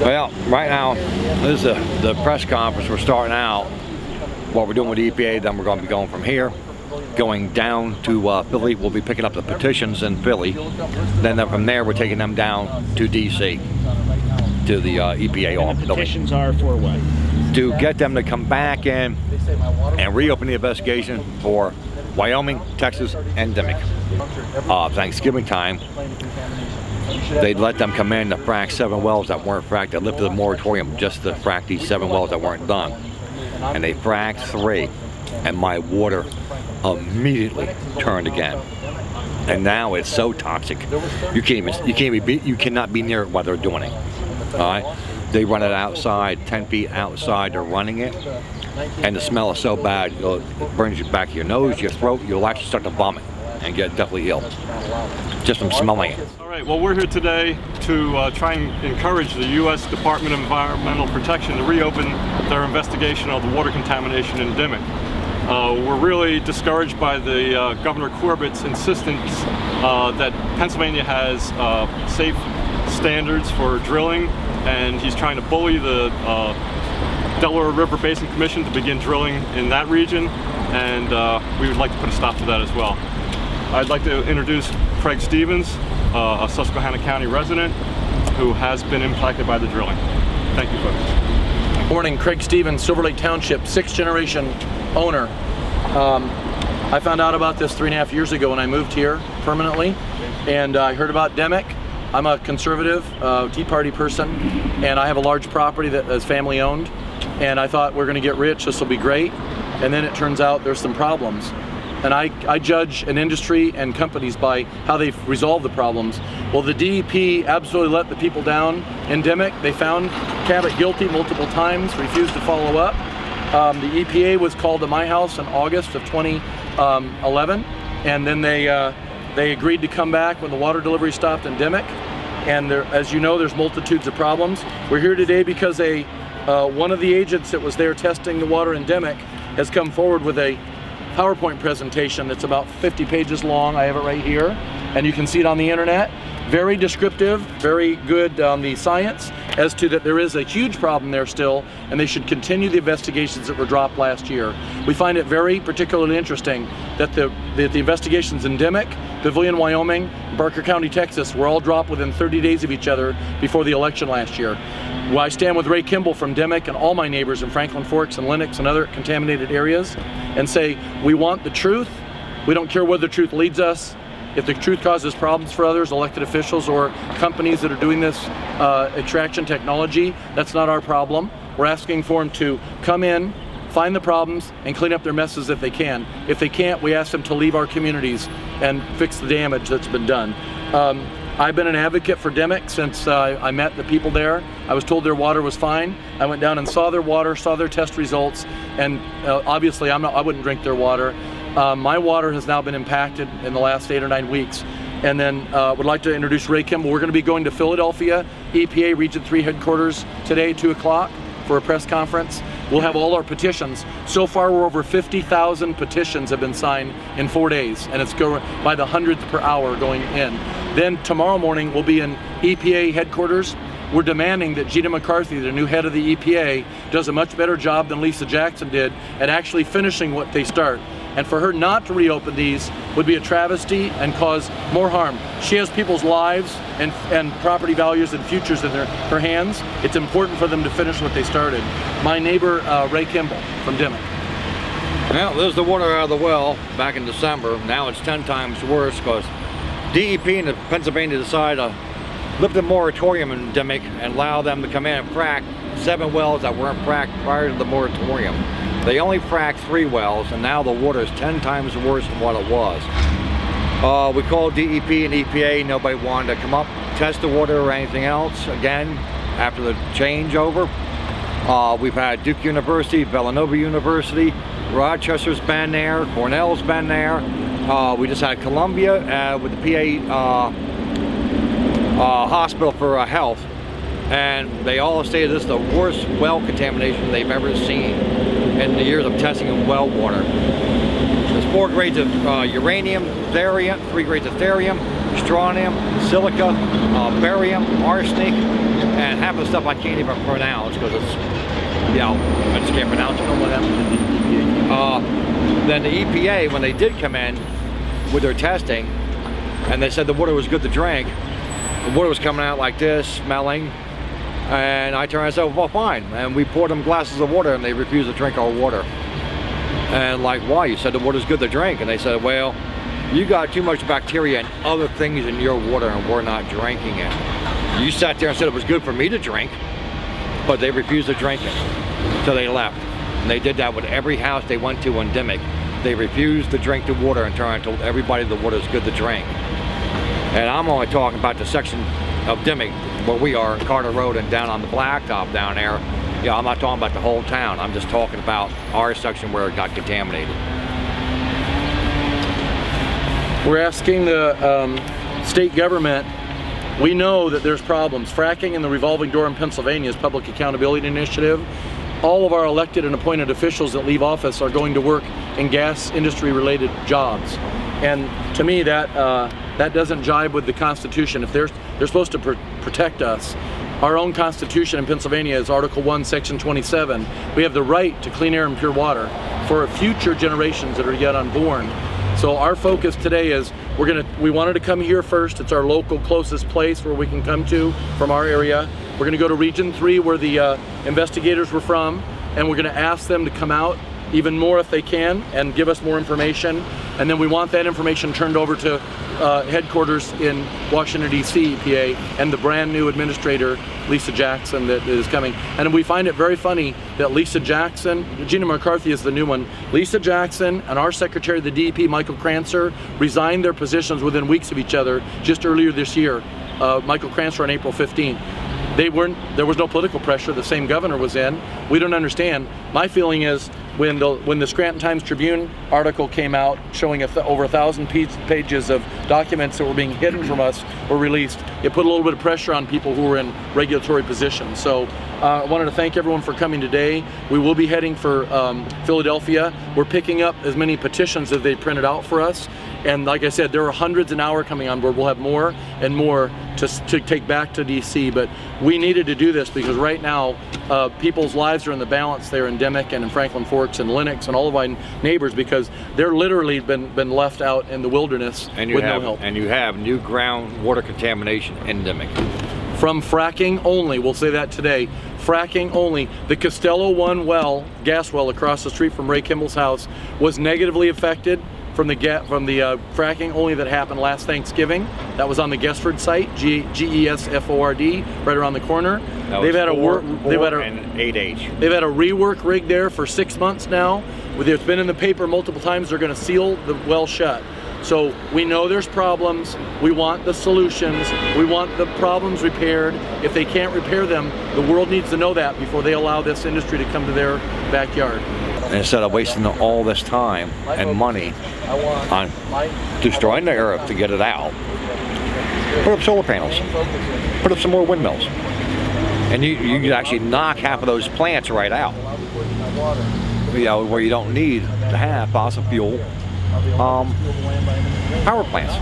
Well, right now, this is the press conference. We're starting out what we're doing with EPA, then we're going to be going from here, going down to Philly. We'll be picking up the petitions in Philly. Then from there, we're taking them down to DC, to the EPA office. The petitions are for what? To get them to come back in and reopen the investigation for Wyoming, Texas, and Dimock. Thanksgiving time, they let them come in to frack 7 wells that weren't fracked. They lifted the moratorium just to frack these 7 wells that weren't done. And they fracked 3, and my water immediately turned again. And now it's so toxic, you cannot be near it while they're doing it. All right, they run it outside, 10 feet outside. They're running it, and the smell is so bad, it burns you back your nose, your throat. You'll actually start to vomit and get definitely ill just from smelling it. All right, well, we're here today to try and encourage the U.S. Department of Environmental Protection to reopen their investigation of the water contamination in Dimock. We're really discouraged by the Governor Corbett's insistence that Pennsylvania has safe standards for drilling, and he's trying to bully the Delaware River Basin Commission to begin drilling in that region, and we would like to put a stop to that as well. I'd like to introduce Craig Stevens, a Susquehanna County resident who has been impacted by the drilling. Thank you, folks. Good morning, Craig Stevens, Silver Lake Township, 6th generation owner. I found out about this 3.5 years ago when I moved here permanently, and I heard about Dimock. I'm a conservative Tea Party person, and I have a large property that is family owned, and I thought we're going to get rich, this will be great, and then it turns out there's some problems. And I judge an industry and companies by how they've resolved the problems. Well, the DEP absolutely let the people down in Dimock. They found Cabot guilty multiple times, refused to follow up. The EPA was called to my house in August of 2011, and then they agreed to come back when the water delivery stopped in Dimock. And there, as you know, there's multitudes of problems. We're here today because one of the agents that was there testing the water in Dimock has come forward with a PowerPoint presentation that's about 50 pages long. I have it right here, and you can see it on the internet. Very descriptive, very good on the science as to that there is a huge problem there still, and they should continue the investigations that were dropped last year. We find it very particularly interesting that the investigations in Dimock, Pavilion, Wyoming, Barker County, Texas were all dropped within 30 days of each other before the election last year. Well, I stand with Ray Kimball from Dimock and all my neighbors in Franklin Forks and Lenox and other contaminated areas and say we want the truth. We don't care where the truth leads us. If the truth causes problems for others, elected officials or companies that are doing this extraction technology, that's not our problem. We're asking for them to come in, find the problems, and clean up their messes if they can. If they can't, we ask them to leave our communities and fix the damage that's been done. I've been an advocate for Dimock since I met the people there. I was told their water was fine. I went down and saw their water, saw their test results, and obviously I wouldn't drink their water. My water has now been impacted in the last 8 or 9 weeks. And then would like to introduce Ray Kimball. We're going to be going to Philadelphia, EPA Region 3 headquarters today, 2 o'clock, for a press conference. We'll have all our petitions. So far, we're over 50,000 petitions have been signed in 4 days, and it's going by the hundredth per hour going in. Then tomorrow morning, we'll be in EPA headquarters. We're demanding that Gina McCarthy, the new head of the EPA, does a much better job than Lisa Jackson did at actually finishing what they start. And for her not to reopen these would be a travesty and cause more harm. She has people's lives and property values and futures in her hands. It's important for them to finish what they started. My neighbor, Ray Kimball from Dimock. Well, there's the water out of the well back in December. Now it's 10 times worse because DEP and Pennsylvania decided to lift the moratorium in Dimock and allow them to come in and frack 7 wells that weren't fracked prior to the moratorium. They only fracked 3 wells, and now the water is 10 times worse than what it was. We called DEP and EPA. Nobody wanted to come up, test the water or anything else again after the changeover. We've had Duke University, Villanova University, Rochester's been there, Cornell's been there. We just had Columbia with the PA Hospital for Health, and they all stated this is the worst well contamination they've ever seen in the years of testing of well water. There's 4 grades of uranium, thorium, 3 grades of thorium, strontium, silica, barium, arsenic, and half of the stuff I can't even pronounce because it's, you know, I just can't pronounce it. What happened to the EPA? Then the EPA, when they did come in with their testing, and they said the water was good to drink, the water was coming out like this, smelling, and I turned and said, well, fine. And we poured them glasses of water, and they refused to drink our water. And like, why? You said the water's good to drink. And they said, well, you got too much bacteria and other things in your water, and we're not drinking it. You sat there and said it was good for me to drink, but they refused to drink it. So they left. And they did that with every house they went to in Dimock. They refused to drink the water and turned and told everybody the water is good to drink. And I'm only talking about the section of Dimock where we are, Carter Road and down on the blacktop down there. Yeah, I'm not talking about the whole town. I'm just talking about our section where it got contaminated. We're asking the state government, we know that there's problems. Fracking in the revolving door in Pennsylvania is public accountability initiative. All of our elected and appointed officials that leave office are going to work in gas industry related jobs. And to me that doesn't jibe with the Constitution. If they're supposed to protect us, our own Constitution in Pennsylvania is Article 1, Section 27. We have the right to clean air and pure water for future generations that are yet unborn. So our focus today is we wanted to come here first. It's our local closest place where we can come to from our area. We're going to go to Region 3 where the investigators were from, and we're going to ask them to come out even more if they can and give us more information. And then we want that information turned over to headquarters in Washington, D.C., EPA, and the brand new administrator, Lisa Jackson, that is coming. And we find it very funny that Lisa Jackson, Gina McCarthy is the new one, Lisa Jackson and our Secretary of the DEP, Michael Krancer, resigned their positions within weeks of each other just earlier this year. Michael Krancer on April 15th. There was no political pressure, the same governor was in. We don't understand. My feeling is when the Scranton Times-Tribune article came out showing over 1,000 pages of documents that were being hidden from us were released, it put a little bit of pressure on people who were in regulatory positions. So I wanted to thank everyone for coming today. We will be heading for Philadelphia. We're picking up as many petitions as they printed out for us. And like I said, there are hundreds an hour coming on board. We'll have more and more to take back to DC, but we needed to do this because right now people's lives are in the balance there in Dimock and in Franklin Forks and Lenox and all of our neighbors because they're literally been left out in the wilderness with no help. And you have new groundwater contamination in Dimock. From fracking only, we'll say that today, fracking only. The Costello 1 well, gas well across the street from Ray Kimball's house was negatively affected from the fracking only that happened last Thanksgiving. That was on the Gesford site, Gesford, right around the corner. They've had a rework rig there for 6 months now. It's been in the paper multiple times. They're going to seal the well shut. So we know there's problems. We want the solutions. We want the problems repaired. If they can't repair them, the world needs to know that before they allow this industry to come to their backyard. Instead of wasting all this time and money on destroying the earth to get it out, put up solar panels, put up some more windmills, and you can actually knock half of those plants right out. You know, where you don't need to have fossil fuel power plants.